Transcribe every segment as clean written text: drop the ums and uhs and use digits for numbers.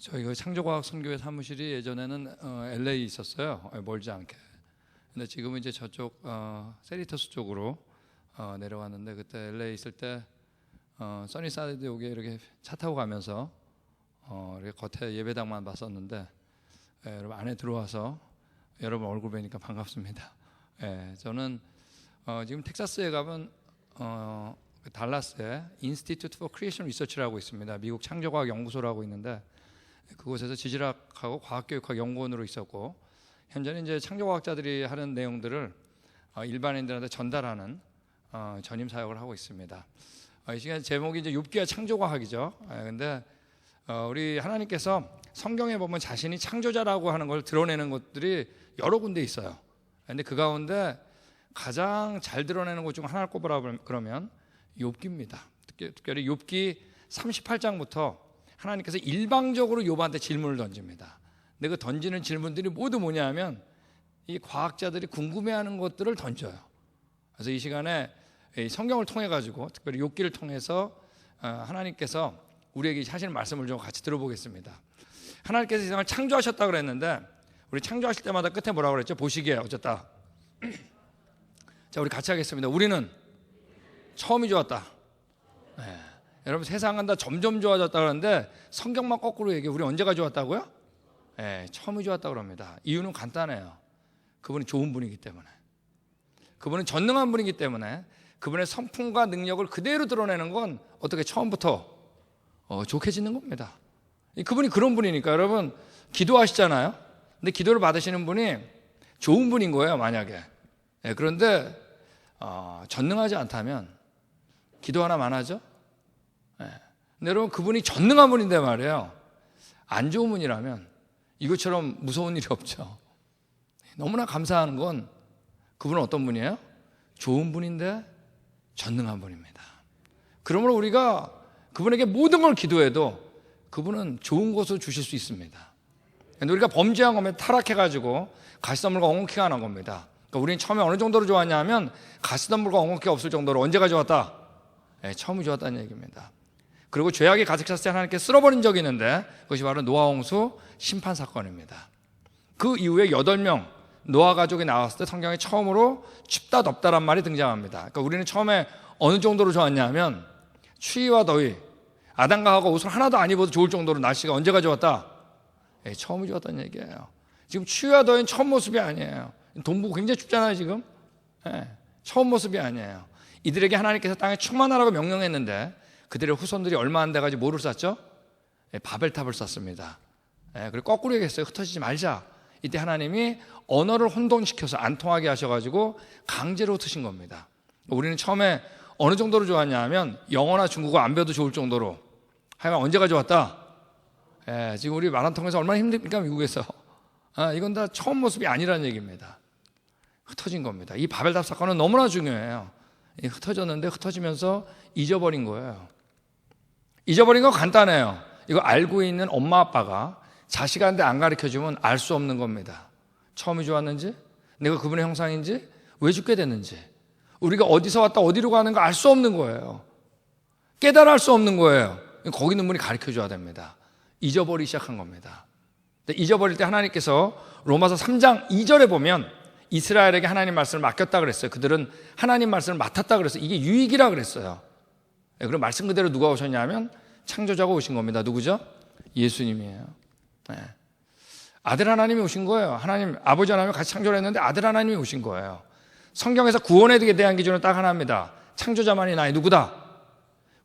저희 그 창조과학 선교회 사무실이 예전에는 LA 있었어요. 멀지 않게. 근데 지금은 이제 저쪽 세리터스 쪽으로 내려왔는데, 그때 LA 있을 때 써니사이드 여기 이렇게 차 타고 가면서 이렇게 겉에 예배당만 봤었는데, 여러분 안에 들어와서 여러분 얼굴 뵈니까 반갑습니다. 저는 지금 텍사스에 가면 달라스에 Institute for Creation Research라고 있습니다. 미국 창조과학 연구소라고 있는데, 그곳에서 지질학하고 과학교육학 연구원으로 있었고, 현재는 이제 창조과학자들이 하는 내용들을 일반인들한테 전달하는 전임 사역을 하고 있습니다. 이 시간 제목이 이제 욥기와 창조과학이죠. 근데 우리 하나님께서 성경에 보면 자신이 창조자라고 하는 걸 드러내는 것들이 여러 군데 있어요. 근데 그 가운데 가장 잘 드러내는 것 중 하나를 꼽으라 그러면 욥기입니다. 특별히 욥기 38장부터 하나님께서 일방적으로 욥한테 질문을 던집니다. 근데 그 던지는 질문들이 모두 뭐냐면 이 과학자들이 궁금해하는 것들을 던져요. 그래서 이 시간에 성경을 통해 가지고, 특별히 욥기를 통해서 하나님께서 우리에게 하시는 말씀을 좀 같이 들어보겠습니다. 하나님께서 세상을 창조하셨다 그랬는데, 우리 창조하실 때마다 끝에 뭐라고 그랬죠? 보시기에 어쨌다. 자, 우리 같이 하겠습니다. 우리는 처음이 좋았다. 여러분, 세상은 다 점점 좋아졌다 그러는데 성경만 거꾸로 얘기해. 우리 언제가 좋았다고요? 처음이 좋았다 그럽니다. 이유는 간단해요. 그분이 좋은 분이기 때문에, 그분은 전능한 분이기 때문에, 그분의 성품과 능력을 그대로 드러내는 건 어떻게 처음부터 좋게 짓는 겁니다. 그분이 그런 분이니까. 여러분, 기도하시잖아요. 근데 기도를 받으시는 분이 좋은 분인 거예요, 만약에. 그런데 전능하지 않다면 기도 하나만 하죠. 근데 여러분, 그분이 전능한 분인데 말이에요, 안 좋은 분이라면 이것처럼 무서운 일이 없죠. 너무나 감사한 건 그분은 어떤 분이에요? 좋은 분인데 전능한 분입니다. 그러므로 우리가 그분에게 모든 걸 기도해도 그분은 좋은 것을 주실 수 있습니다. 근데 우리가 범죄한 겁니다. 타락해가지고 가시덤불과 엉겅퀴가 난 겁니다. 그러니까 우리는 처음에 어느 정도로 좋았냐 하면 가시덤불과 엉겅퀴가 없을 정도로. 언제가 좋았다? 처음이 좋았다는 얘기입니다. 그리고 죄악이 가득 찼을 때 하나님께 쓸어버린 적이 있는데, 그것이 바로 노아 홍수 심판 사건입니다. 그 이후에 8명 노아 가족이 나왔을 때 성경에 처음으로 춥다 덥다란 말이 등장합니다. 그러니까 우리는 처음에 어느 정도로 좋았냐 하면 추위와 더위, 아담과 하와가 옷을 하나도 안 입어도 좋을 정도로 날씨가 언제가 좋았다? 처음이 좋았다는 얘기예요. 지금 추위와 더위는 처음 모습이 아니에요. 동부 굉장히 춥잖아요 지금. 처음 모습이 아니에요. 이들에게 하나님께서 땅에 충만하라고 명령했는데, 그들의 후손들이 얼마 안 돼가지고 뭐를 쌓죠? 바벨탑을 쌓습니다. 그리고 거꾸로 얘기했어요. 흩어지지 말자. 이때 하나님이 언어를 혼돈시켜서 안 통하게 하셔가지고 강제로 흩으신 겁니다. 우리는 처음에 어느 정도로 좋았냐 하면 영어나 중국어 안 배워도 좋을 정도로, 하여간 언제가 좋았다? 지금 우리 만화 통해서 얼마나 힘듭니까 미국에서. 이건 다 처음 모습이 아니라는 얘기입니다. 흩어진 겁니다. 이 바벨탑 사건은 너무나 중요해요. 흩어졌는데 흩어지면서 잊어버린 거예요. 잊어버린 건 간단해요. 이거 알고 있는 엄마 아빠가 자식한테 안 가르쳐주면 알 수 없는 겁니다. 처음이 좋았는지, 내가 그분의 형상인지, 왜 죽게 됐는지, 우리가 어디서 왔다 어디로 가는가 알 수 없는 거예요. 깨달을 수 없는 거예요. 거기 있는 분이 가르쳐줘야 됩니다. 잊어버리기 시작한 겁니다. 잊어버릴 때 하나님께서 로마서 3장 2절에 보면 이스라엘에게 하나님 말씀을 맡겼다 그랬어요. 그들은 하나님 말씀을 맡았다 그랬어요. 이게 유익이라 그랬어요. 그럼 말씀 그대로 누가 오셨냐면 창조자가 오신 겁니다. 누구죠? 예수님이에요. 아들 하나님이 오신 거예요. 하나님 아버지 하나님이 같이 창조를 했는데 아들 하나님이 오신 거예요. 성경에서 구원에 대한 기준은 딱 하나입니다. 창조자만이 나의 누구다?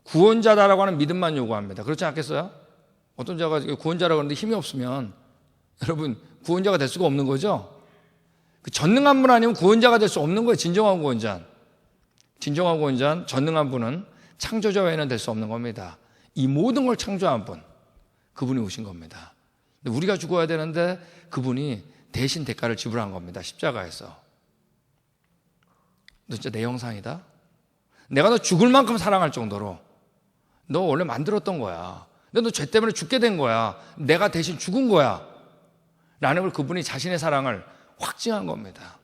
구원자다라고 하는 믿음만 요구합니다. 그렇지 않겠어요? 어떤 자가 구원자라고 하는데 힘이 없으면 여러분 구원자가 될 수가 없는 거죠. 그 전능한 분 아니면 구원자가 될 수 없는 거예요. 진정한 구원자, 전능한 분은 창조자 외에는 될 수 없는 겁니다. 이 모든 걸 창조한 분, 그분이 오신 겁니다. 근데 우리가 죽어야 되는데 그분이 대신 대가를 지불한 겁니다. 십자가에서. 너 진짜 내 형상이다? 내가 너 죽을 만큼 사랑할 정도로, 너 원래 만들었던 거야. 근데 너 죄 때문에 죽게 된 거야. 내가 대신 죽은 거야. 라는 걸 그분이 자신의 사랑을 확증한 겁니다.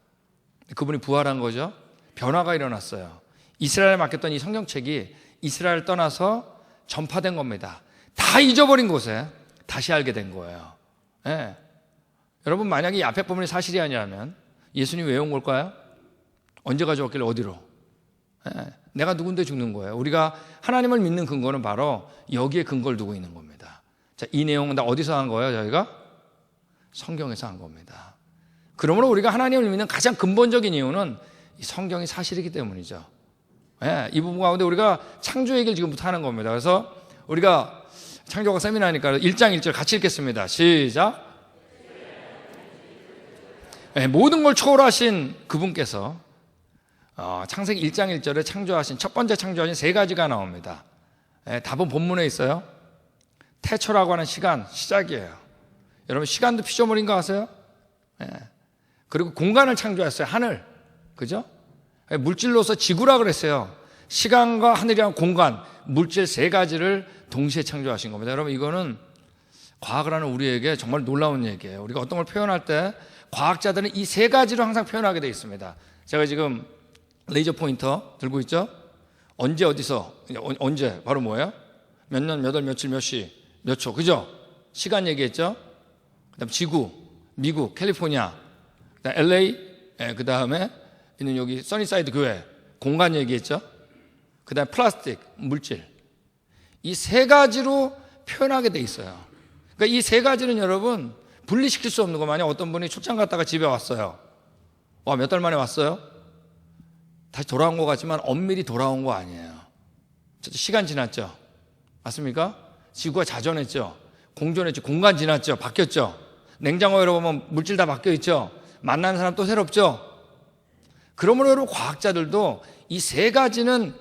그분이 부활한 거죠. 변화가 일어났어요. 이스라엘에 맡겼던 이 성경책이 이스라엘 떠나서 전파된 겁니다. 다 잊어버린 곳에 다시 알게 된 거예요. 예. 여러분, 만약에 이 앞에 부분이 사실이 아니라면 예수님 왜 온 걸까요? 언제 가져왔길래 어디로? 예. 내가 누군데 죽는 거예요. 우리가 하나님을 믿는 근거는 바로 여기에 근거를 두고 있는 겁니다. 자, 이 내용은 다 어디서 한 거예요? 저희가 성경에서 한 겁니다. 그러므로 우리가 하나님을 믿는 가장 근본적인 이유는 이 성경이 사실이기 때문이죠. 예, 이 부분 가운데 우리가 창조 얘기를 지금부터 하는 겁니다. 그래서 우리가 창조학 세미나니까 1장 1절 같이 읽겠습니다. 시작. 예, 모든 걸 초월하신 그분께서 창세기 1장 1절에 창조하신 첫 번째 창조하신 세 가지가 나옵니다. 예, 답은 본문에 있어요. 태초라고 하는 시간, 시작이에요. 여러분, 시간도 피조물인 거 아세요? 예. 그리고 공간을 창조했어요. 하늘. 그죠? 예, 물질로서 지구라 그랬어요. 시간과 하늘이랑 공간, 물질 세 가지를 동시에 창조하신 겁니다. 여러분, 이거는 과학을 하는 우리에게 정말 놀라운 얘기예요. 우리가 어떤 걸 표현할 때 과학자들은 이 세 가지로 항상 표현하게 되어 있습니다. 제가 지금 레이저 포인터 들고 있죠? 언제 어디서 언제 바로 뭐예요? 몇 년, 몇 월, 며칠, 몇 시, 몇 초, 그죠? 시간 얘기했죠? 그다음 지구, 미국, 캘리포니아, 그다음 LA, 그 다음에 있는 여기 써니사이드 교회, 공간 얘기했죠? 그다음 플라스틱, 물질. 이 세 가지로 표현하게 돼 있어요. 그러니까 이 세 가지는 여러분 분리시킬 수 없는 거. 만약 어떤 분이 출장 갔다가 집에 왔어요. 와, 몇 달 만에 왔어요? 다시 돌아온 것 같지만 엄밀히 돌아온 거 아니에요. 시간 지났죠? 맞습니까? 지구가 자전했죠? 공존했죠? 공간 지났죠? 바뀌었죠? 냉장고에 보면 물질 다 바뀌어 있죠? 만나는 사람 또 새롭죠? 그러므로 여러분, 과학자들도 이 세 가지는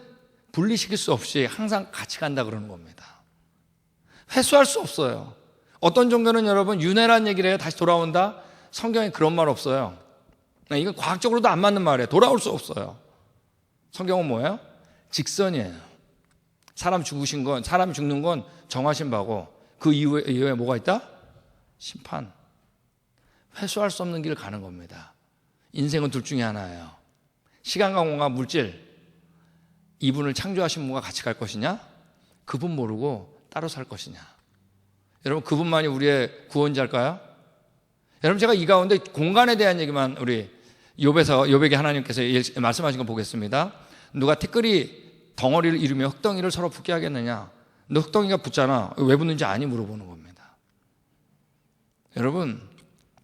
분리시킬 수 없이 항상 같이 간다 그러는 겁니다. 회수할 수 없어요. 어떤 종교는 여러분 윤회란 얘기를 해요. 다시 돌아온다? 성경에 그런 말 없어요. 이건 과학적으로도 안 맞는 말이에요. 돌아올 수 없어요. 성경은 뭐예요? 직선이에요. 사람이 죽는 건 정하신 바고 그 이후에 뭐가 있다? 심판. 회수할 수 없는 길을 가는 겁니다. 인생은 둘 중에 하나예요. 시간과 공간, 물질. 이분을 창조하신 분과 같이 갈 것이냐? 그분 모르고 따로 살 것이냐? 여러분, 그분만이 우리의 구원자일까요? 여러분, 제가 이 가운데 공간에 대한 얘기만 우리 욥에게 하나님께서 말씀하신 거 보겠습니다. 누가 티끌이 덩어리를 이루며 흙덩이를 서로 붙게 하겠느냐? 너 흙덩이가 붙잖아. 왜 붙는지 아니? 물어보는 겁니다. 여러분,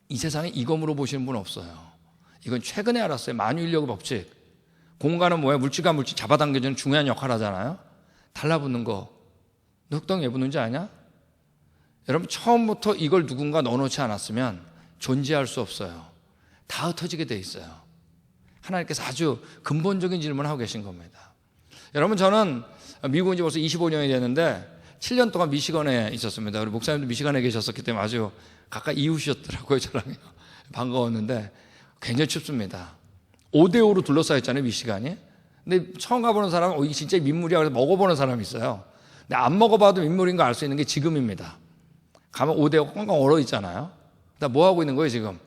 이 세상에 이거 물어보시는 분 없어요. 이건 최근에 알았어요. 만유인력의 법칙. 공간은 뭐야? 물질과 물질 잡아당겨주는 중요한 역할을 하잖아요. 달라붙는 거. 너 흙덩이 왜 붙는지 아냐? 여러분, 처음부터 이걸 누군가 넣어놓지 않았으면 존재할 수 없어요. 다 흩어지게 돼 있어요. 하나님께서 아주 근본적인 질문을 하고 계신 겁니다. 여러분, 저는 미국 온 지 벌써 25년이 됐는데 7년 동안 미시건에 있었습니다. 우리 목사님도 미시건에 계셨었기 때문에 아주 가까이 이웃이었더라고요. 저랑 반가웠는데 굉장히 춥습니다. 5대5로 둘러싸여 있잖아요, 미시간이. 근데 처음 가보는 사람은 이게 진짜 민물이야 그래서 먹어보는 사람이 있어요. 근데 안 먹어봐도 민물인 거 알 수 있는 게 지금입니다. 가면 5대5 꽝꽝 얼어 있잖아요. 나 뭐 하고 있는 거예요, 지금?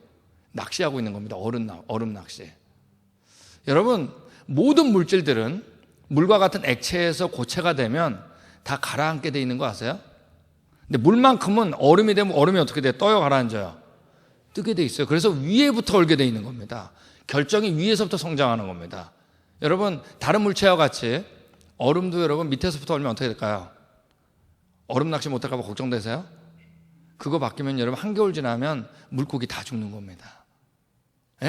낚시하고 있는 겁니다. 얼음 낚시. 여러분, 모든 물질들은 물과 같은 액체에서 고체가 되면 다 가라앉게 돼 있는 거 아세요? 근데 물만큼은 얼음이 되면 얼음이 어떻게 돼요? 떠요, 가라앉아요? 뜨게 돼 있어요. 그래서 위에부터 얼게 돼 있는 겁니다. 결정이 위에서부터 성장하는 겁니다. 여러분, 다른 물체와 같이 얼음도 여러분 밑에서부터 얼면 어떻게 될까요? 얼음 낚시 못할까 봐 걱정되세요? 그거 바뀌면 여러분 한겨울 지나면 물고기 다 죽는 겁니다. 예.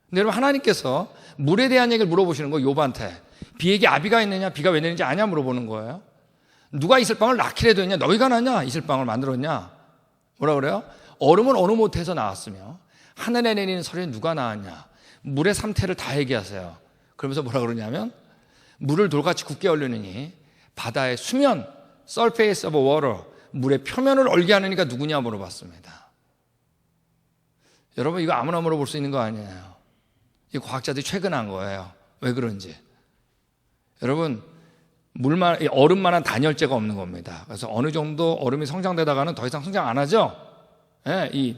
근데 여러분, 하나님께서 물에 대한 얘기를 물어보시는 거예요. 욥한테. 비에게 아비가 있느냐? 비가 왜 내리는지 아냐? 물어보는 거예요. 누가 이슬방을 낳기라도 했냐? 너희가 낳냐? 이슬방을 만들었냐? 뭐라 그래요? 얼음은 어느 못에서 나왔으며 하늘에 내리는 소리는 누가 낳았냐? 물의 상태를 다 얘기하세요. 그러면서 뭐라 그러냐면 물을 돌같이 굳게 얼리느니 바다의 수면, surface of water, 물의 표면을 얼게 하느니가 누구냐 물어봤습니다. 여러분, 이거 아무나 물어볼 수 있는 거 아니에요. 이 과학자들이 최근 한 거예요. 왜 그런지. 여러분, 얼음만한 단열재가 없는 겁니다. 그래서 어느 정도 얼음이 성장되다가는 더 이상 성장 안 하죠. 예, 이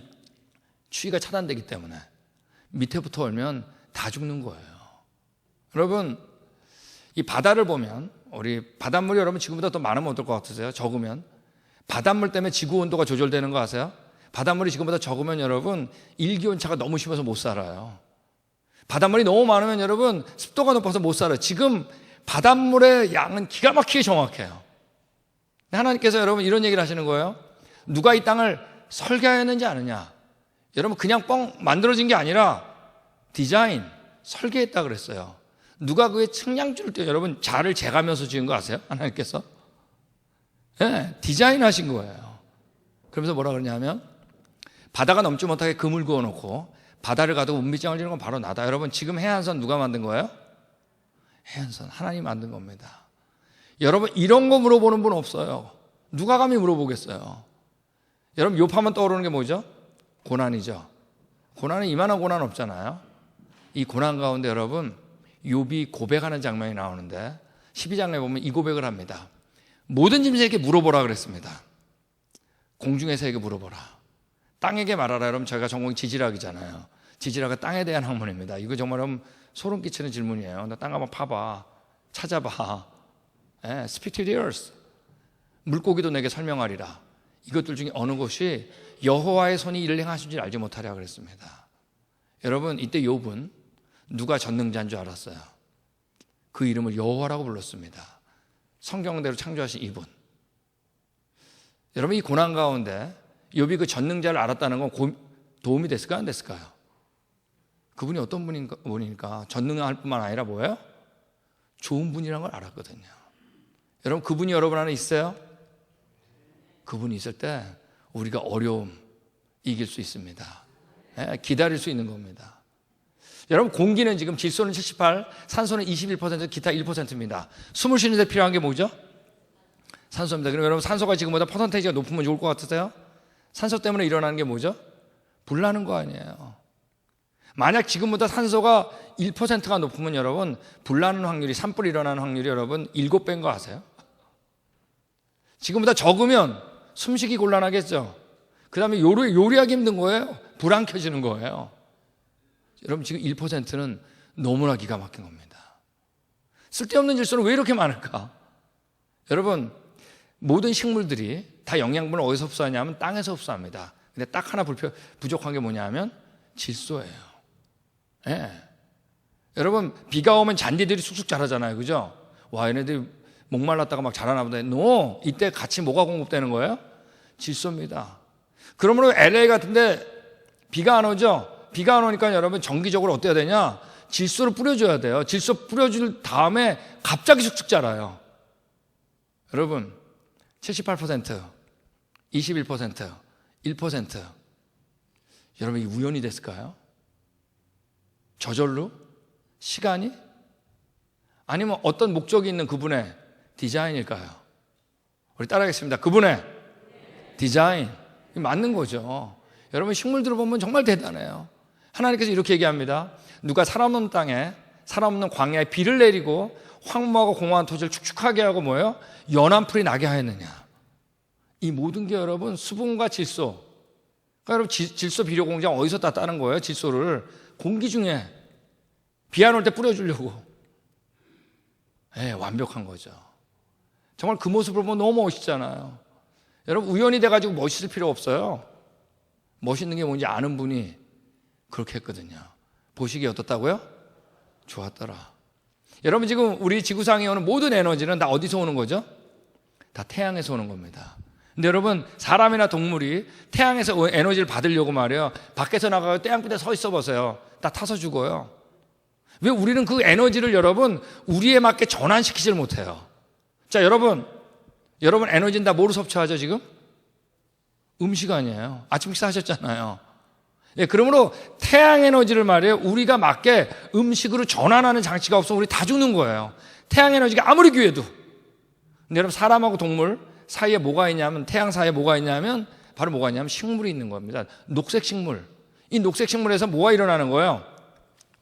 추위가 차단되기 때문에 밑에부터 얼면 다 죽는 거예요. 여러분, 이 바다를 보면 우리 바닷물이 여러분 지금보다 더 많으면 어떨 것 같으세요? 적으면 바닷물 때문에 지구 온도가 조절되는 거 아세요? 바닷물이 지금보다 적으면 여러분 일기온차가 너무 심해서 못 살아요. 바닷물이 너무 많으면 여러분 습도가 높아서 못 살아요. 지금 바닷물의 양은 기가 막히게 정확해요. 하나님께서 여러분 이런 얘기를 하시는 거예요. 누가 이 땅을 설계하였는지 아느냐? 여러분 그냥 뻥 만들어진 게 아니라 디자인, 설계했다 그랬어요. 누가 그의 측량줄을 떼요? 여러분 자를 재가면서 지은 거 아세요? 하나님께서? 네, 디자인하신 거예요. 그러면서 뭐라 그러냐면 바다가 넘지 못하게 금을 그어놓고 바다를 가도 운비장을 지는 건 바로 나다. 여러분 지금 해안선 누가 만든 거예요? 해안선 하나님 만든 겁니다. 여러분 이런 거 물어보는 분 없어요. 누가 감히 물어보겠어요? 여러분 욥하면 떠오르는 게 뭐죠? 고난이죠. 고난은 이만한 고난 없잖아요. 이 고난 가운데 여러분 욥이 고백하는 장면이 나오는데 12장에 보면 이 고백을 합니다. 모든 짐승에게 물어보라 그랬습니다. 공중의 새에게 물어보라. 땅에게 말하라. 여러분 저희가 전공이 지질학이잖아요. 지질학은 땅에 대한 학문입니다. 이거 정말 소름 끼치는 질문이에요. 나 땅 한번 파봐. 찾아봐. Speak to the earth. 물고기도 내게 설명하리라. 이것들 중에 어느 것이 여호와의 손이 이를 행하신 줄 알지 못하랴 그랬습니다. 여러분 이때 욥은 누가 전능자인 줄 알았어요? 그 이름을 여호와라고 불렀습니다. 성경대로 창조하신 이분. 여러분 이 고난 가운데 욥이 그 전능자를 알았다는 건 도움이 됐을까요? 안 됐을까요? 그분이 어떤 분이니까 전능할 뿐만 아니라 뭐예요? 좋은 분이라는 걸 알았거든요. 여러분 그분이 여러분 안에 있어요? 그분이 있을 때 우리가 어려움 이길 수 있습니다. 기다릴 수 있는 겁니다. 여러분 공기는 지금 질소는 78, 산소는 21%, 기타 1%입니다. 숨을 쉬는 데 필요한 게 뭐죠? 산소입니다. 그럼 여러분 산소가 지금보다 퍼센테이지가 높으면 좋을 것 같으세요? 산소 때문에 일어나는 게 뭐죠? 불나는 거 아니에요. 만약 지금보다 산소가 1%가 높으면 여러분 불나는 확률이 산불 일어나는 확률이 여러분 7배인 거 아세요? 지금보다 적으면 숨쉬기 곤란하겠죠. 그 다음에 요리하기 힘든 거예요. 불 안 켜지는 거예요. 여러분 지금 1%는 너무나 기가 막힌 겁니다. 쓸데없는 질소는 왜 이렇게 많을까? 여러분 모든 식물들이 다 영양분을 어디서 흡수하냐면 땅에서 흡수합니다. 근데 딱 하나 부족한 게 뭐냐면 질소예요. 여러분 비가 오면 잔디들이 쑥쑥 자라잖아요. 그죠? 와 얘네들이 목말랐다가 막 자라나 보다. 이때 같이 뭐가 공급되는 거예요? 질소입니다. 그러므로 LA 같은데 비가 안 오죠? 비가 안 오니까 여러분 정기적으로 어때야 되냐? 질소를 뿌려줘야 돼요. 질소 뿌려줄 다음에 갑자기 쑥쑥 자라요. 여러분 78%, 21%, 1% 여러분 이게 우연이 됐을까요? 저절로? 시간이? 아니면 어떤 목적이 있는 그분의 디자인일까요? 우리 따라하겠습니다. 그분의 디자인 맞는 거죠. 여러분 식물들을 보면 정말 대단해요. 하나님께서 이렇게 얘기합니다. 누가 사람 없는 땅에 사람 없는 광야에 비를 내리고 황무하고 공허한 토지를 축축하게 하고 뭐예요? 연한 풀이 나게 하였느냐. 이 모든 게 여러분 수분과 질소. 그러니까 여러분 질소 비료 공장 어디서 따는 거예요? 질소를 공기 중에 비 안 올 때 뿌려주려고. 완벽한 거죠. 정말 그 모습을 보면 너무 멋있잖아요. 여러분 우연히 돼가지고 멋있을 필요 없어요. 멋있는 게 뭔지 아는 분이 그렇게 했거든요. 보시기에 어떻다고요? 좋았더라. 여러분 지금 우리 지구상에 오는 모든 에너지는 다 어디서 오는 거죠? 다 태양에서 오는 겁니다. 근데 여러분 사람이나 동물이 태양에서 에너지를 받으려고 말이에요. 밖에서 나가서 태양빛에 서 있어 보세요. 다 타서 죽어요. 왜 우리는 그 에너지를 여러분 우리에 맞게 전환시키질 못해요. 자 여러분 에너지는 다 뭐로 섭취하죠 지금? 음식 아니에요. 아침 식사하셨잖아요. 그러므로 태양 에너지를 말이에요. 우리가 맞게 음식으로 전환하는 장치가 없으면 우리 다 죽는 거예요. 태양 에너지가 아무리 귀해도. 근데 여러분 사람하고 동물 사이에 뭐가 있냐면 태양 사이에 뭐가 있냐면 바로 뭐가 있냐면 식물이 있는 겁니다. 녹색 식물. 이 녹색 식물에서 뭐가 일어나는 거예요?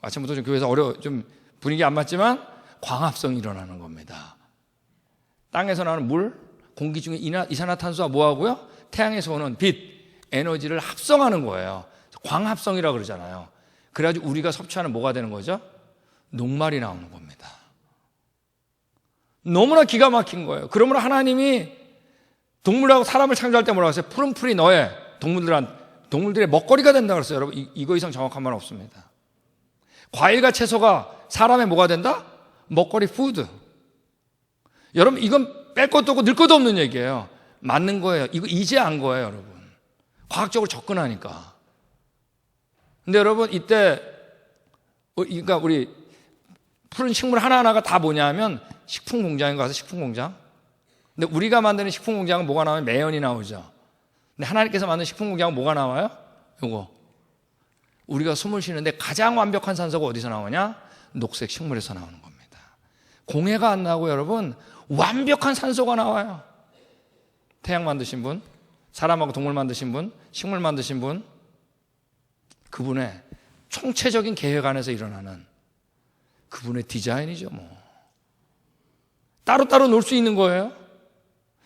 아침부터 좀 교회에서 좀 분위기 안 맞지만 광합성이 일어나는 겁니다. 땅에서 나오는 물, 공기 중에 이산화탄소와 뭐하고요? 태양에서 오는 빛, 에너지를 합성하는 거예요. 광합성이라고 그러잖아요. 그래가지고 우리가 섭취하는 뭐가 되는 거죠? 녹말이 나오는 겁니다. 너무나 기가 막힌 거예요. 그러므로 하나님이 동물하고 사람을 창조할 때 뭐라고 했어요? 푸른 풀이 너의 동물들의 먹거리가 된다 그랬어요. 여러분, 이거 이상 정확한 말은 없습니다. 과일과 채소가 사람의 뭐가 된다? 먹거리, 푸드. 여러분, 이건 뺄 것도 없고 늘 것도 없는 얘기예요. 맞는 거예요. 이거 이제 안 거예요, 여러분. 과학적으로 접근하니까. 근데 여러분, 이때 그러니까 우리 푸른 식물 하나하나가 다 뭐냐면 식품 공장에 가서 식품 공장. 근데 우리가 만드는 식품 공장은 뭐가 나와요? 매연이 나오죠. 근데 하나님께서 만든 식품 공장은 뭐가 나와요? 요거. 우리가 숨을 쉬는데 가장 완벽한 산소가 어디서 나오냐? 녹색 식물에서 나오는 겁니다. 공해가 안 나고 여러분 완벽한 산소가 나와요. 태양 만드신 분, 사람하고 동물 만드신 분, 식물 만드신 분, 그분의 총체적인 계획 안에서 일어나는 그분의 디자인이죠. 뭐 따로따로 놀 수 있는 거예요.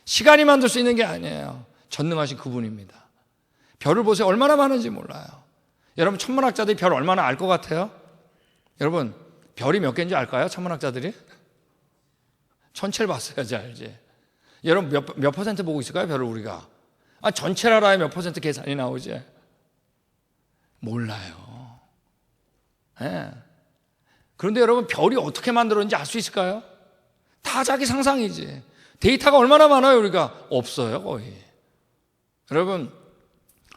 시간이 만들 수 있는 게 아니에요. 전능하신 그분입니다. 별을 보세요. 얼마나 많은지 몰라요. 여러분, 천문학자들이 별 얼마나 알 것 같아요? 여러분, 별이 몇 개인지 알까요? 천문학자들이? 전체를 봤어야지 알지. 여러분, 몇 퍼센트 보고 있을까요? 별을 우리가. 전체를 알아야 몇 퍼센트 계산이 나오지. 몰라요. 네. 그런데 여러분, 별이 어떻게 만들었는지 알 수 있을까요? 다 자기 상상이지. 데이터가 얼마나 많아요, 우리가? 없어요, 거의. 여러분,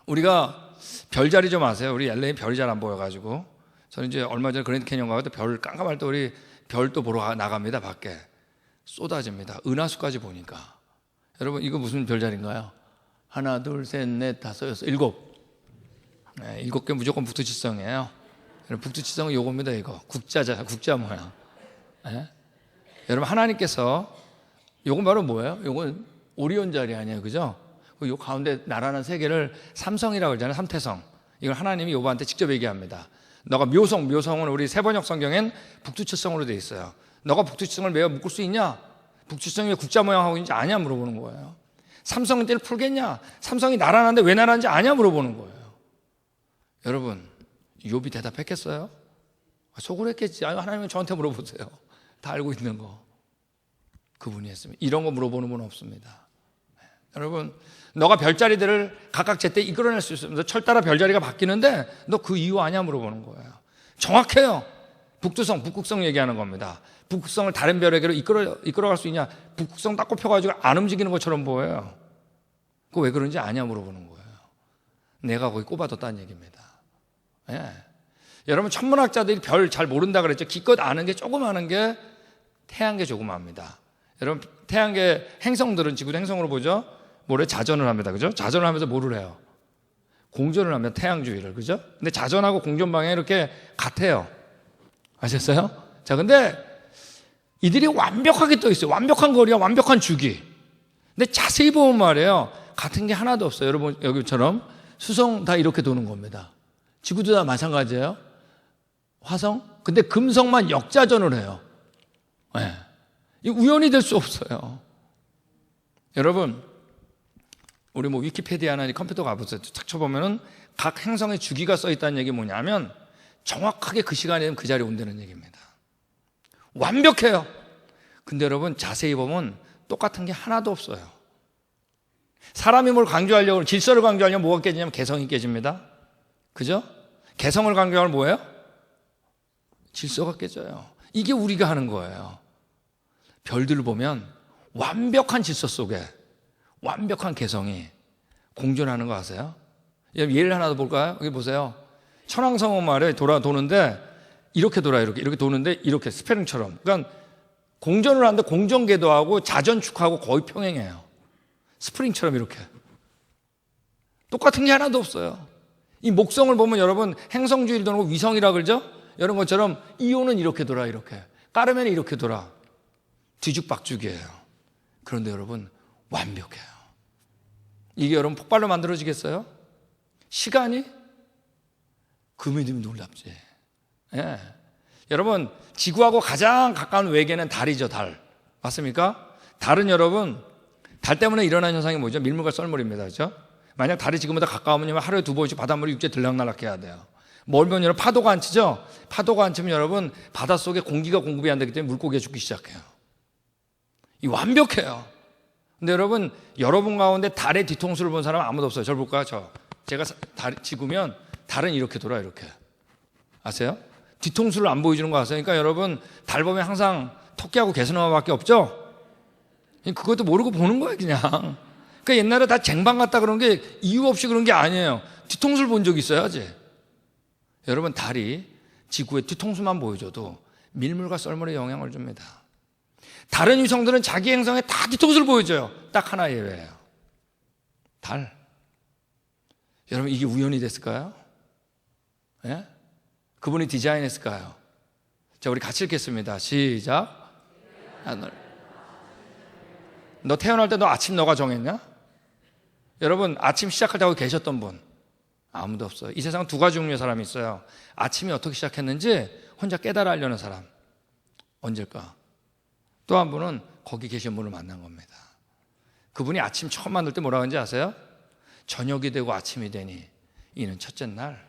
우리가 별자리 좀 아세요? 우리 LA 별이 잘 안 보여가지고. 저는 이제 얼마 전에 그랜드 캐니언 가서 별 깜깜할 때 우리 별도 보러 나갑니다, 밖에. 쏟아집니다. 은하수까지 보니까. 여러분, 이거 무슨 별자리인가요? 하나, 둘, 셋, 넷, 다섯, 여섯, 일곱. 네, 7개 무조건 북두칠성이에요. 북두칠성은 요겁니다, 이거. 국자 모양. 네? 여러분, 하나님께서 요건 바로 뭐예요? 요건 오리온 자리 아니에요, 그죠? 요 가운데 나라는 세 개를 삼성이라고 그러잖아요, 삼태성. 이걸 하나님이 요한테 직접 얘기합니다. 너가 묘성은 우리 세번역 성경엔 북두칠성으로 되어 있어요. 너가 북두칠성을 매어 묶을 수 있냐? 북두칠성이 왜 국자 모양하고 있는지 아냐? 물어보는 거예요. 삼성은 떼를 풀겠냐? 삼성이 나라는데 왜 나라는지 아냐? 물어보는 거예요. 여러분, 욥이 대답했겠어요? 속으로 했겠지. 하나님은 저한테 물어보세요. 다 알고 있는 거. 그분이 했습니다. 이런 거 물어보는 분 없습니다. 여러분, 너가 별자리들을 각각 제때 이끌어낼 수 있습니다. 철 따라 별자리가 바뀌는데 너 그 이유 아냐? 물어보는 거예요. 정확해요. 북극성 얘기하는 겁니다. 북극성을 다른 별에게로 이끌어갈 수 있냐? 북극성 딱 꼽혀가지고 안 움직이는 것처럼 보여요. 그거 왜 그런지 아냐? 물어보는 거예요. 내가 거기 꼽아뒀다는 얘기입니다. 예. 여러분, 천문학자들이 별 잘 모른다 그랬죠. 기껏 아는 게 조금 아는 게 태양계 조금 압니다. 여러분, 태양계 행성들은 지구도 행성으로 보죠. 뭐래? 자전을 합니다. 그죠? 자전을 하면서 뭐를 해요? 공전을 합니다. 태양주위를. 그죠? 근데 자전하고 공전 방향이 이렇게 같아요. 아셨어요? 자, 근데 이들이 완벽하게 떠 있어요. 완벽한 거리와 완벽한 주기. 근데 자세히 보면 말이에요. 같은 게 하나도 없어요. 여러분, 여기처럼 수성 다 이렇게 도는 겁니다. 지구도 다 마찬가지예요. 화성? 근데 금성만 역자전을 해요. 네. 이 우연이 될 수 없어요. 여러분, 우리 뭐 위키피디아나 컴퓨터 가보세요. 탁 쳐보면은 각 행성의 주기가 써 있다는 얘기 뭐냐면 정확하게 그 시간에 되면 그 자리에 온다는 얘기입니다. 완벽해요. 근데 여러분, 자세히 보면 똑같은 게 하나도 없어요. 사람이 뭘 강조하려고, 질서를 강조하려면 뭐가 깨지냐면 개성이 깨집니다. 그죠? 개성을 강조하면 뭐예요? 질서가 깨져요. 이게 우리가 하는 거예요. 별들을 보면 완벽한 질서 속에 완벽한 개성이 공존하는 거 아세요? 예를 하나 더 볼까요? 여기 보세요. 천왕성은 말에 도는데 이렇게 돌아요. 이렇게 도는데 이렇게 스페링처럼. 그러니까 공전을 하는데 공전궤도하고 자전축하고 거의 평행해요. 스프링처럼 이렇게. 똑같은 게 하나도 없어요. 이 목성을 보면 여러분 행성주의를 도는 거 위성이라 그러죠? 이런 것처럼 이오는 이렇게 돌아, 이렇게. 까르멘은 이렇게 돌아. 뒤죽박죽이에요. 그런데 여러분 완벽해요. 이게 여러분 폭발로 만들어지겠어요? 시간이? 그 믿음이 놀랍지. 예. 여러분, 지구하고 가장 가까운 외계는 달이죠, 달. 맞습니까? 달은 여러분, 달 때문에 일어나는 현상이 뭐죠? 밀물과 썰물입니다. 그죠? 만약 달이 지금보다 가까우면 하루에 2번씩 바닷물이 육지에 들락날락 해야 돼요. 멀면 여러분 파도가 안 치죠? 파도가 안 치면 여러분 바닷속에 공기가 공급이 안 되기 때문에 물고기가 죽기 시작해요. 이 완벽해요. 근데 여러분 가운데 달의 뒤통수를 본 사람 아무도 없어요. 저를 볼까요? 제가 지구면 달은 이렇게 돌아, 이렇게. 아세요? 뒤통수를 안 보여주는 거 아세요? 그러니까 여러분, 달 보면 항상 토끼하고 개수나무밖에 없죠? 그것도 모르고 보는 거예요, 그냥. 그러니까 옛날에 다 쟁반 같다 그런 게 이유 없이 그런 게 아니에요. 뒤통수를 본 적이 있어야지. 여러분, 달이 지구의 뒤통수만 보여줘도 밀물과 썰물에 영향을 줍니다. 다른 위성들은 자기 행성에 다 뒤통수를 보여줘요. 딱 하나 예외예요. 달. 여러분, 이게 우연이 됐을까요? 예? 그분이 디자인했을까요? 자, 우리 같이 읽겠습니다. 시작. 너 태어날 때 너 아침 너가 정했냐? 여러분, 아침 시작할 때 하고 계셨던 분 아무도 없어요. 이 세상 두 가지 종류의 사람이 있어요. 아침이 어떻게 시작했는지 혼자 깨달아 하려는 사람. 언제일까? 또 한 분은 거기 계신 분을 만난 겁니다. 그분이 아침 처음 만날 때 뭐라고 하는지 아세요? 저녁이 되고 아침이 되니 이는 첫째 날.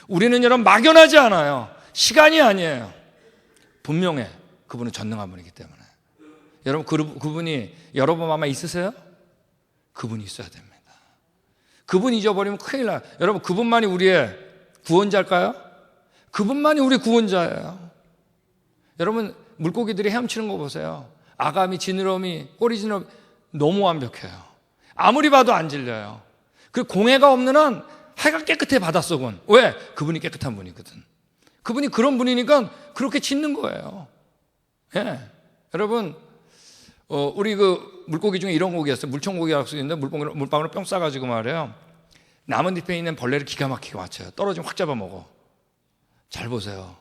우리는 여러분 막연하지 않아요. 시간이 아니에요. 분명해. 그분은 전능한 분이기 때문에. 여러분, 그분이 여러분 아마 있으세요? 그분이 있어야 됩니다. 그분 잊어버리면 큰일 나요. 여러분, 그분만이 우리의 구원자일까요? 그분만이 우리 구원자예요. 여러분, 물고기들이 헤엄치는 거 보세요. 아가미, 지느러미, 꼬리 지느러미 너무 완벽해요. 아무리 봐도 안 질려요. 그 공해가 없는 한 해가 깨끗해, 바닷속은. 왜? 그분이 깨끗한 분이거든. 그분이 그런 분이니까 그렇게 짓는 거예요. 예. 여러분, 우리 물고기 중에 이런 고기 있어요. 물총고기라고 쓰는데 물방울을 뿅 싸가지고 말이에요. 나뭇잎에 있는 벌레를 기가 막히게 맞춰요. 떨어지면 확 잡아먹어. 잘 보세요.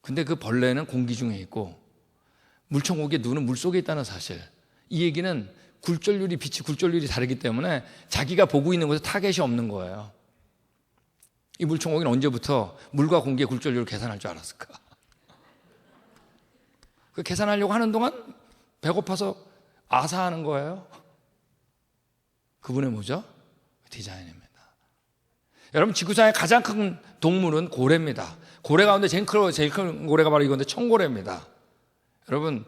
근데 그 벌레는 공기 중에 있고 물총고기의 눈은 물속에 있다는 사실. 이 얘기는 빛이 굴절률이 다르기 때문에 자기가 보고 있는 곳에 타겟이 없는 거예요. 이 물총고기는 언제부터 물과 공기의 굴절률을 계산할 줄 알았을까? 그 계산하려고 하는 동안 배고파서 아사하는 거예요. 그분의 뭐죠? 디자인입니다. 여러분, 지구상의 가장 큰 동물은 고래입니다. 고래 가운데 제일 큰 고래가 바로 이건데 청고래입니다. 여러분,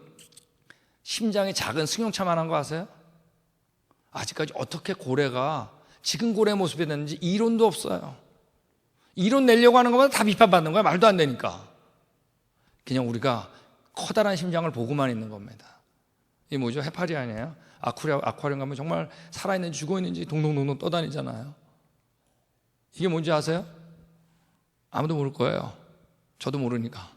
심장이 작은 승용차만한 거 아세요? 아직까지 어떻게 고래가 지금 고래 모습이 됐는지 이론도 없어요. 이론 내려고 하는 것마다 다 비판받는 거야. 말도 안 되니까. 그냥 우리가 커다란 심장을 보고만 있는 겁니다. 이게 뭐죠? 해파리 아니에요? 아쿠아리움 가면 정말 살아있는지 죽어있는지 동동동동 떠다니잖아요. 이게 뭔지 아세요? 아무도 모를 거예요. 저도 모르니까.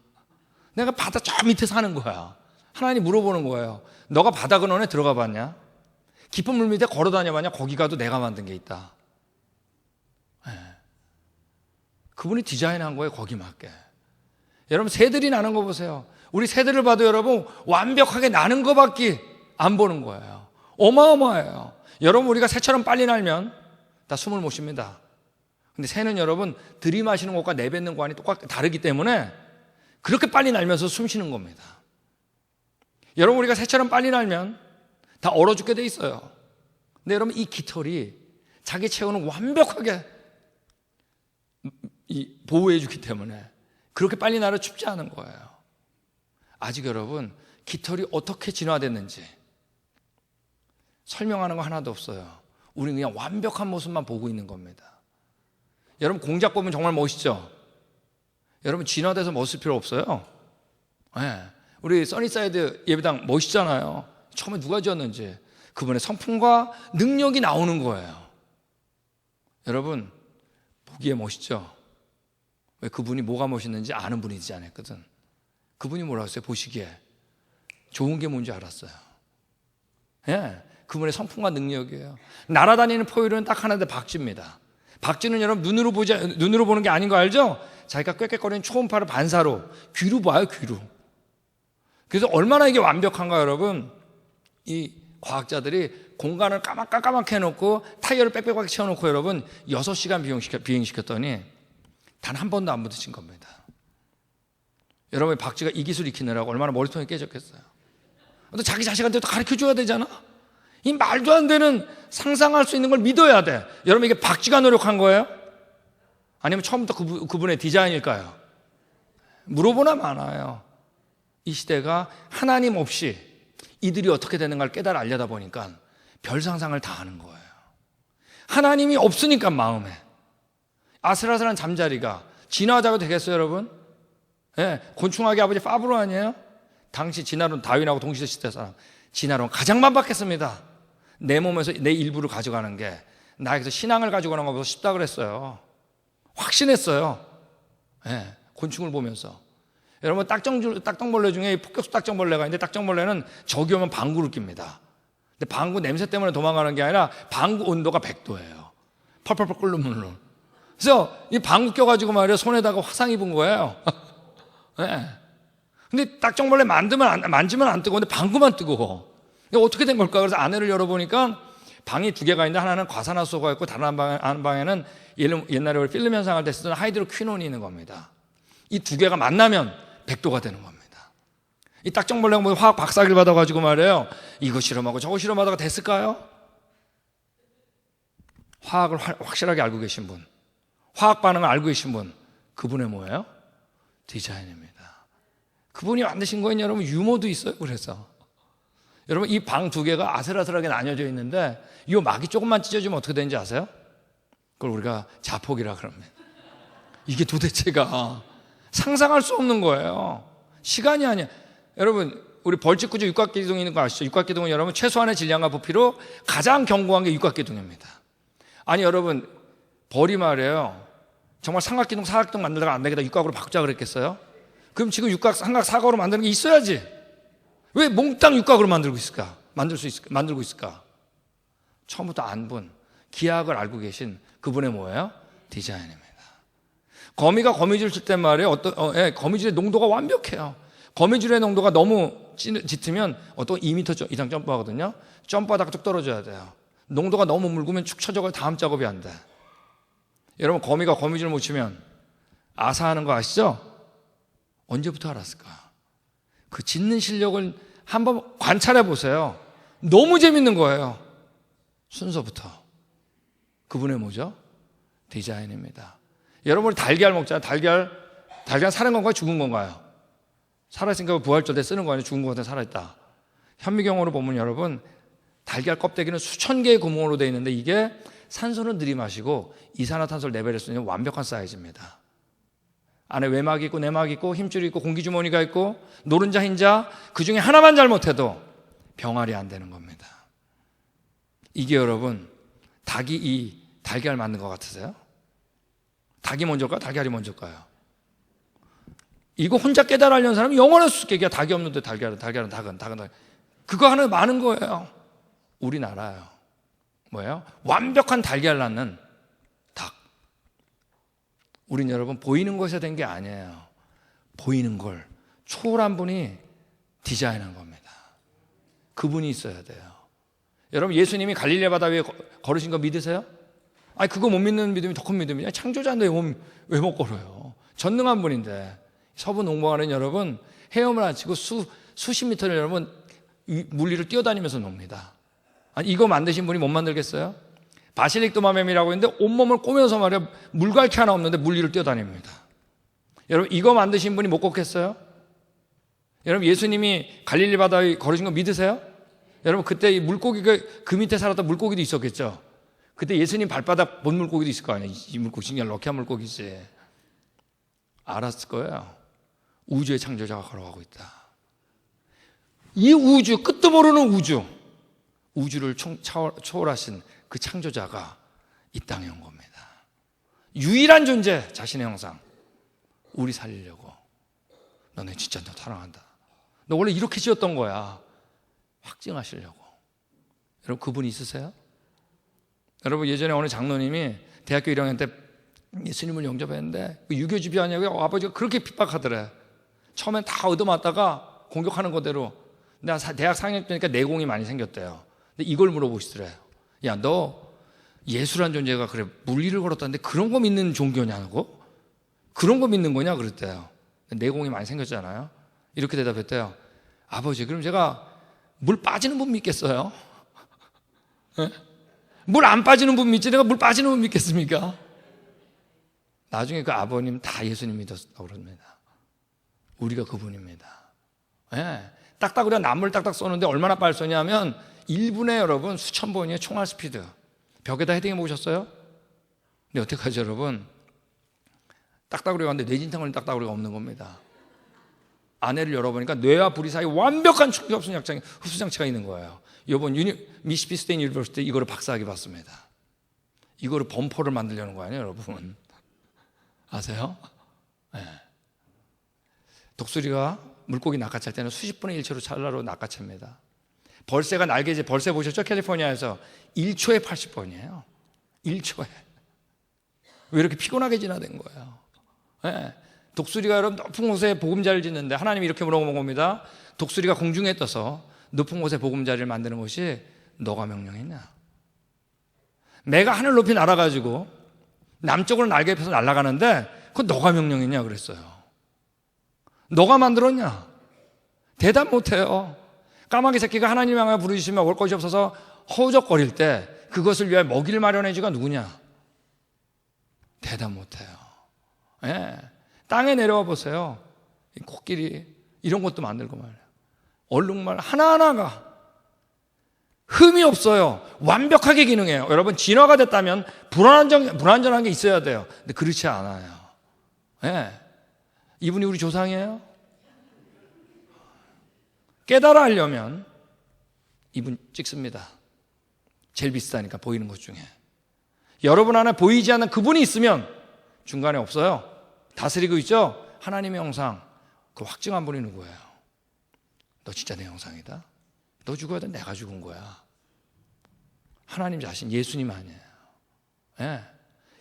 내가 바다 저 밑에 사는 거야. 하나님 물어보는 거예요. 너가 바다 근원에 들어가 봤냐? 깊은 물 밑에 걸어 다녀봤냐? 거기 가도 내가 만든 게 있다. 네. 그분이 디자인한 거예요. 거기 맞게. 여러분, 새들이 나는 거 보세요. 우리 새들을 봐도 여러분 완벽하게 나는 거밖에 안 보는 거예요. 어마어마해요. 여러분, 우리가 새처럼 빨리 날면 다 숨을 못 쉽니다. 근데 새는 여러분 들이마시는 것과 내뱉는 관이 다르기 때문에 그렇게 빨리 날면서 숨 쉬는 겁니다. 여러분, 우리가 새처럼 빨리 날면 다 얼어 죽게 돼 있어요. 근데 여러분, 이 깃털이 자기 체온을 완벽하게 보호해 주기 때문에 그렇게 빨리 날아 춥지 않은 거예요. 아직 여러분, 깃털이 어떻게 진화됐는지 설명하는 거 하나도 없어요. 우리는 그냥 완벽한 모습만 보고 있는 겁니다. 여러분, 공작 보면 정말 멋있죠? 여러분, 진화돼서 멋있을 필요 없어요. 네. 우리 써니사이드 예배당 멋있잖아요. 처음에 누가 지었는지. 그분의 성품과 능력이 나오는 거예요. 여러분, 보기에 멋있죠? 왜? 그분이 뭐가 멋있는지 아는 분이지 않았거든. 그분이 뭐라고 했어요? 보시기에 좋은 게 뭔지 알았어요. 예, 그분의 성품과 능력이에요. 날아다니는 포유류는 딱 하나인데 박쥐입니다. 박쥐는 여러분 눈으로 보는 게 아닌 거 알죠? 자기가 꽥꽥거리는 초음파를 반사로 귀로 봐요, 귀로. 그래서 얼마나 이게 완벽한가 여러분. 이 과학자들이 공간을 까맣게 해놓고 타이어를 빽빽하게 채워놓고 여러분 6시간 비행시켰더니 단 한 번도 안 부딪힌 겁니다. 여러분, 박쥐가 이 기술 익히느라고 얼마나 머리통이 깨졌겠어요. 또 자기 자식한테도 가르쳐줘야 되잖아. 이 말도 안 되는 상상할 수 있는 걸 믿어야 돼. 여러분, 이게 박쥐가 노력한 거예요? 아니면 처음부터 그분의 디자인일까요? 물어보나 많아요. 이 시대가 하나님 없이 이들이 어떻게 되는가를 깨달아 알려다 보니까 별 상상을 다 하는 거예요. 하나님이 없으니까 마음에 아슬아슬한 잠자리가 진화하자고 되겠어요, 여러분? 예, 곤충학의 아버지 파브로 아니에요? 당시 진화론, 다윈하고 동시대 시대 사람, 진화론 가장 반박했습니다. 내 몸에서 내 일부를 가져가는 게 나에게서 신앙을 가져가는 것보다 쉽다 그랬어요. 확신했어요. 예, 곤충을 보면서. 여러분, 딱정벌레 중에 폭격수 딱정벌레가 있는데, 딱정벌레는 적이 오면 방구를 낍니다. 근데 방구 냄새 때문에 도망가는 게 아니라 방구 온도가 100도예요. 펄펄펄 끓는 물로. 그래서 이 방구 껴가지고 말이에요, 손에다가 화상 입은 거예요. 네. 근데 딱정벌레 만지면 안 뜨거운데 방구만 뜨거워. 이게 어떻게 된 걸까? 그래서 안에를 열어보니까 방이 두 개가 있는데, 하나는 과산화수소가 있고 다른 한 방에는 옛날에 우리 필름 현상할 때 쓰던 하이드로퀴논이 있는 겁니다. 이 두 개가 만나면 100도가 되는 겁니다. 이 딱정벌레가 뭐 화학 박사기를 받아가지고 말이에요, 이거 실험하고 저거 실험하다가 됐을까요? 화학을 확실하게 알고 계신 분, 화학 반응을 알고 계신 분, 그분의 뭐예요? 디자인입니다. 그분이 만드신 거는 여러분 유머도 있어요. 그래서 여러분, 이 방 두 개가 아슬아슬하게 나뉘어져 있는데 이 막이 조금만 찢어지면 어떻게 되는지 아세요? 그걸 우리가 자폭이라 그럽니다. 이게 도대체가 상상할 수 없는 거예요. 시간이 아니야. 여러분, 우리 벌집구조 육각기둥 있는 거 아시죠? 육각기둥은 여러분 최소한의 질량과 부피로 가장 견고한 게 육각기둥입니다. 아니 여러분, 벌이 말이에요, 정말 삼각기둥 사각기둥 만들다가 안 되겠다 육각으로 바꾸자 그랬겠어요? 그럼 지금 육각, 삼각, 사각으로 만드는 게 있어야지. 왜 몽땅 육각으로 만들고 있을까? 처음부터 안 본 기하학을 알고 계신 그분의 뭐예요? 디자인입니다. 거미가 거미줄 칠 때 말이에요, 거미줄의 농도가 완벽해요. 거미줄의 농도가 너무 짙으면 어떤 2m 이상 점프하거든요. 점프하다가 뚝 떨어져야 돼요. 농도가 너무 묽으면 축 처져서 다음 작업이 안 돼. 여러분, 거미가 거미줄 못 치면 아사하는 거 아시죠? 언제부터 알았을까? 그 짖는 실력을 한번 관찰해 보세요. 너무 재밌는 거예요. 순서부터. 그분의 뭐죠? 디자인입니다. 여러분이 달걀 먹잖아요. 달걀 살은 건가요? 죽은 건가요? 살아있으니까 부활절 때 쓰는 거 아니에요? 죽은 거 같아 살아있다. 현미경으로 보면 여러분, 달걀 껍데기는 수천 개의 구멍으로 되어 있는데 이게 산소는 들이마시고 이산화탄소를 내버릴 수 있는 완벽한 사이즈입니다. 안에 외막이 있고 내막이 있고 힘줄이 있고 공기주머니가 있고 노른자 흰자, 그 중에 하나만 잘못해도 병아리 안 되는 겁니다. 이게 여러분, 닭이 이 달걀 만든 것 같으세요? 닭이 먼저일까요? 달걀이 먼저일까요? 이거 혼자 깨달으려는 사람은 영원할 수수께끼야. 닭이 없는데 달걀은 닭은 그거 하나 많은 거예요. 우리나라요. 뭐예요? 완벽한 달걀 낳는 닭. 우린 여러분 보이는 것에 된 게 아니에요. 보이는 걸 초월한 분이 디자인한 겁니다. 그분이 있어야 돼요. 여러분, 예수님이 갈릴리 바다 위에 걸으신 거 믿으세요? 아니, 그거 못 믿는 믿음이 더 큰 믿음이냐? 창조자인데 왜 못 걸어요? 전능한 분인데. 서부 농부하는 여러분, 헤엄을 안 치고 수십 미터를 여러분 물리를 뛰어다니면서 놉니다. 아니, 이거 만드신 분이 못 만들겠어요? 바실릭 도마뱀이라고 있는데 온몸을 꼬면서 말이야, 물갈퀴 하나 없는데 물리를 뛰어다닙니다. 여러분, 이거 만드신 분이 못 걷겠어요? 여러분, 예수님이 갈릴리 바다에 걸으신 거 믿으세요? 여러분, 그때 이 물고기가 그 밑에 살았던 물고기도 있었겠죠? 그때 예수님 발바닥 본 물고기도 있을 거 아니에요. 이 물고기 진짜 럭키한 물고기지. 알았을 거예요. 우주의 창조자가 걸어가고 있다. 이 우주, 끝도 모르는 우주를 초월하신 그 창조자가 이 땅에 온 겁니다. 유일한 존재, 자신의 형상. 우리 살리려고. 너네 진짜 너 사랑한다. 너 원래 이렇게 지었던 거야. 확증하시려고. 여러분, 그분 있으세요? 여러분, 예전에 어느 장로님이 대학교 1학년 때 예수님을 영접했는데 유교집이 아니고 아버지가 그렇게 핍박하더래. 처음엔 다 얻어맞다가 공격하는 거대로. 내가 대학 4학년 때니까 내공이 많이 생겼대요. 근데 이걸 물어보시더래요. 야, 너 예수란 존재가 그래 물리를 걸었다는데 그런 거 믿는 종교냐고? 그런 거 믿는 거냐? 그랬대요. 내공이 많이 생겼잖아요. 이렇게 대답했대요. 아버지, 그럼 제가 물 빠지는 분 믿겠어요? 물 안 빠지는 분 믿지 내가 물 빠지는 분 믿겠습니까? 나중에 그 아버님 다 예수님 믿었다고 그럽니다. 우리가 그분입니다. 네, 딱딱으로 나무를 딱딱 쏘는데 얼마나 빨리 쏘냐면 1분에 여러분 수천 번이에요. 총알 스피드. 벽에다 헤딩해 보셨어요? 근데 어떡하죠 여러분? 딱딱으로 갔는데 뇌진탕 걸린 딱딱으로가 없는 겁니다. 안에를 열어보니까 뇌와 부리 사이 완벽한 충격 흡수장치가 있는 거예요. 이번 미시시피 스테이트 유니버시티 이거를 박사학위 받습니다. 이거를 범퍼를 만들려는 거 아니에요 여러분? 아세요? 네. 독수리가 물고기 낚아챌 때는 수십 분의 1초로 찰나로 낚아챕니다. 벌새가 날개질, 벌새 보셨죠? 캘리포니아에서 1초에 80번이에요 1초에. 왜 이렇게 피곤하게 진화된 거예요? 네. 독수리가 여러분 높은 곳에 보금자리를 짓는데 하나님이 이렇게 물어본 겁니다. 독수리가 공중에 떠서 높은 곳에 보금자리를 만드는 것이 너가 명령했냐? 매가 하늘 높이 날아가지고 남쪽으로 날개 펴서 날아가는데 그건 너가 명령했냐 그랬어요. 너가 만들었냐? 대답 못해요. 까마귀 새끼가 하나님 향하여 부르짖으며 올 것이 없어서 허우적거릴 때 그것을 위하여 먹이를 마련해주가 누구냐? 대답 못해요. 예. 땅에 내려와 보세요. 코끼리 이런 것도 만들고 말이에요. 얼룩말 하나하나가 흠이 없어요. 완벽하게 기능해요. 여러분 진화가 됐다면 불완전한 게 있어야 돼요. 근데 그렇지 않아요. 예. 이분이 우리 조상이에요. 깨달아 하려면 이분 찍습니다. 제일 비싸니까 보이는 것 중에. 여러분 안에 보이지 않는 그분이 있으면 중간에 없어요. 다스리고 있죠? 하나님의 형상. 그 확증한 분이 누구예요? 너 진짜 내 형상이다. 너 죽어야 돼. 내가 죽은 거야. 하나님 자신, 예수님 아니에요. 예.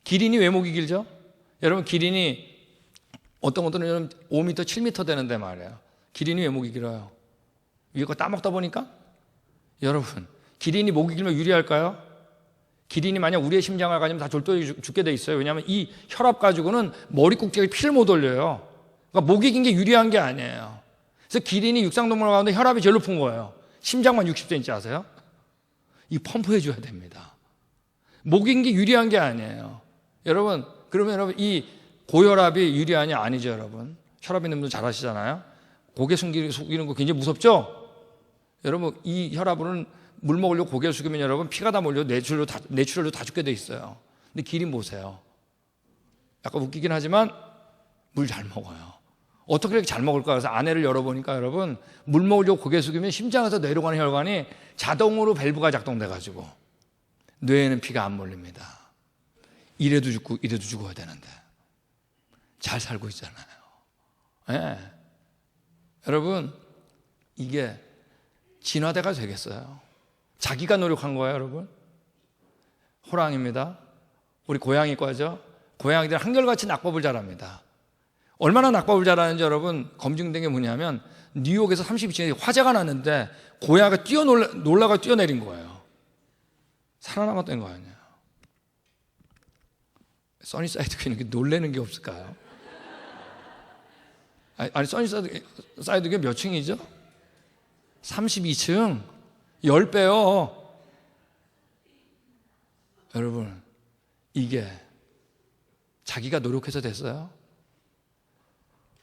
기린이 왜 목이 길죠? 여러분 기린이 어떤 것들은 5m, 7m 되는데 말이에요. 기린이 왜 목이 길어요? 위에 거 따먹다 보니까? 여러분 기린이 목이 길면 유리할까요? 기린이 만약 우리의 심장을 가지면 다 졸도해 죽게 돼 있어요. 왜냐하면 이 혈압 가지고는 머리 꼭지에 피를 못 올려요. 그러니까 목이 긴 게 유리한 게 아니에요. 그래서 기린이 육상동물 가운데 혈압이 제일 높은 거예요. 심장만 60cm 아세요? 이 펌프해 줘야 됩니다. 목이 긴 게 유리한 게 아니에요. 여러분 그러면 여러분 이 고혈압이 유리하냐? 아니죠 여러분. 혈압 있는 분들 잘 아시잖아요. 고개 숙이는 거 굉장히 무섭죠? 여러분 이 혈압으로는 물 먹으려고 고개를 숙이면 여러분 피가 다 몰려 뇌출혈로 다 죽게 돼 있어요. 근데 기린 보세요. 약간 웃기긴 하지만 물 잘 먹어요. 어떻게 이렇게 잘 먹을까? 그래서 안에를 열어보니까 여러분 물 먹으려고 고개 숙이면 심장에서 뇌로 가는 혈관이 자동으로 밸브가 작동돼가지고 뇌에는 피가 안 몰립니다. 이래도 죽고 이래도 죽어야 되는데 잘 살고 있잖아요. 네. 여러분 이게 진화대가 되겠어요? 자기가 노력한 거예요 여러분? 호랑이입니다. 우리 고양이과죠. 고양이들 한결같이 낙법을 잘합니다. 얼마나 낙법을 잘하는지 여러분 검증된 게 뭐냐면 뉴욕에서 32층에 화재가 났는데 고양이가 놀라가 뛰어내린 거예요. 살아남았던 거 아니에요. 써니사이드 퀸 놀래는 게 없을까요? 아니 써니사이드 퀸 몇 층이죠? 32층 10배요. 여러분 이게 자기가 노력해서 됐어요?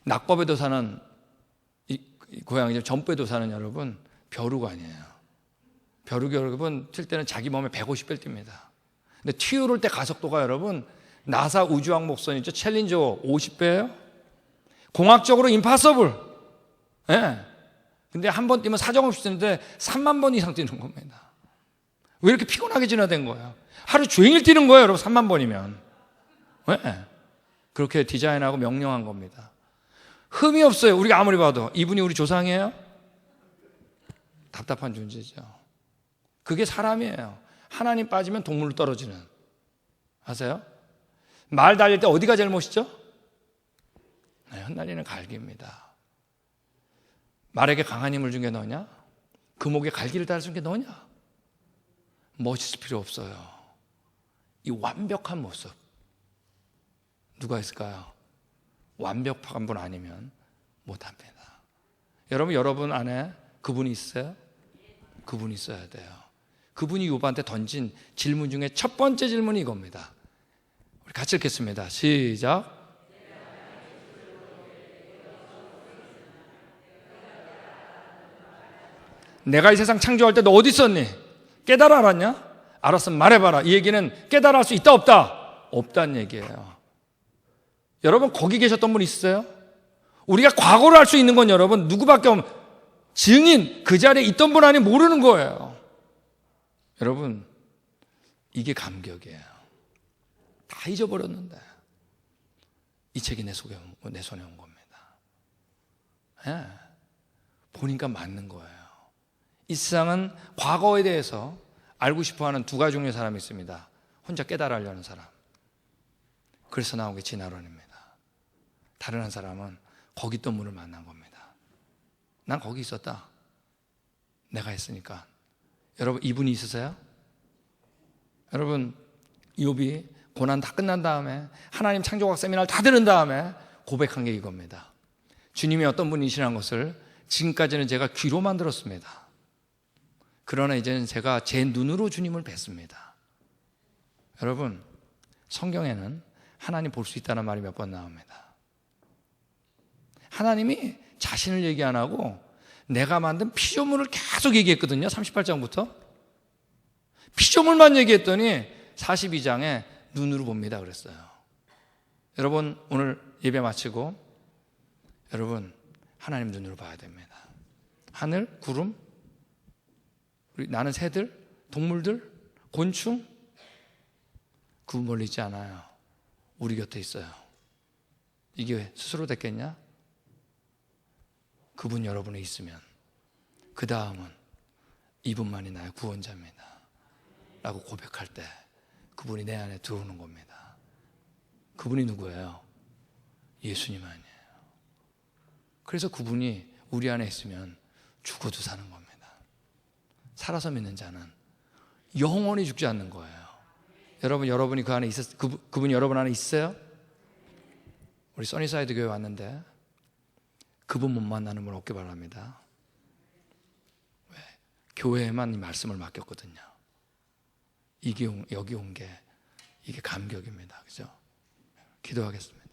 낙법에도 사는 이 고양이 점프에도 사는 여러분 벼룩 아니에요. 벼룩이 여러분 튈 때는 자기 몸에 150배 뜁니다. 근데 튀어올 때 가속도가 여러분 나사 우주항목선 있죠? 챌린저 50배예요. 공학적으로 임파서블. 예. 네. 근데 한 번 뛰면 사정없이 뛰는데 3만 번 이상 뛰는 겁니다. 왜 이렇게 피곤하게 진화된 거예요? 하루 종일 뛰는 거예요, 여러분. 3만 번이면. 왜? 네. 그렇게 디자인하고 명령한 겁니다. 흠이 없어요. 우리가 아무리 봐도. 이분이 우리 조상이에요? 답답한 존재죠. 그게 사람이에요. 하나님 빠지면 동물로 떨어지는. 아세요? 말 달릴 때 어디가 제일 멋있죠? 네, 흩날리는 갈기입니다. 말에게 강한 힘을 준 게 너냐? 그 목에 갈기를 달아준 게 너냐? 멋있을 필요 없어요. 이 완벽한 모습 누가 있을까요? 완벽한 분 아니면 못합니다. 여러분 안에 그분이 있어요? 그분이 있어야 돼요. 그분이 요바한테 던진 질문 중에 첫 번째 질문이 이겁니다. 우리 같이 읽겠습니다. 시작. 내가 이 세상 창조할 때 너 어디 있었니? 깨달아 알았냐? 알았으면 말해봐라. 이 얘기는 깨달아 할 수 있다 없다? 없다는 얘기예요. 여러분 거기 계셨던 분 있어요? 우리가 과거를 알 수 있는 건 여러분 누구밖에 없는 증인, 그 자리에 있던 분 아니 모르는 거예요. 여러분 이게 감격이에요. 다 잊어버렸는데 이 책이 내 손에 온 겁니다. 예, 보니까 맞는 거예요. 이 세상은 과거에 대해서 알고 싶어하는 두 가지 종류의 사람이 있습니다. 혼자 깨달으려는 사람. 그래서 나온 게 진화론입니다. 다른 한 사람은 거기 있던 분을 만난 겁니다. 난 거기 있었다. 내가 했으니까. 여러분 이분이 있으세요? 여러분 욥이 고난 다 끝난 다음에 하나님 창조학 세미나를 다 들은 다음에 고백한 게 이겁니다. 주님이 어떤 분이시라는 것을 지금까지는 제가 귀로만 들었습니다. 그러나 이제는 제가 제 눈으로 주님을 뵀습니다. 여러분 성경에는 하나님 볼 수 있다는 말이 몇 번 나옵니다. 하나님이 자신을 얘기 안 하고 내가 만든 피조물을 계속 얘기했거든요. 38장부터 피조물만 얘기했더니 42장에 눈으로 봅니다 그랬어요. 여러분 오늘 예배 마치고 여러분 하나님 눈으로 봐야 됩니다. 하늘, 구름, 나는 새들, 동물들, 곤충 그 멀리 있지 않아요. 우리 곁에 있어요. 이게 스스로 됐겠냐? 그분 여러분에 있으면 그 다음은 이분만이 나의 구원자입니다 라고 고백할 때 그분이 내 안에 들어오는 겁니다. 그분이 누구예요? 예수님 아니에요. 그래서 그분이 우리 안에 있으면 죽어도 사는 겁니다. 살아서 믿는 자는 영원히 죽지 않는 거예요. 여러분이 그 안에 그분이 여러분 안에 있어요? 우리 써니사이드 교회 왔는데 그분 못 만나는 분 없기 바랍니다. 왜? 교회에만 이 말씀을 맡겼거든요. 여기 온 게 이게 감격입니다. 그죠? 기도하겠습니다.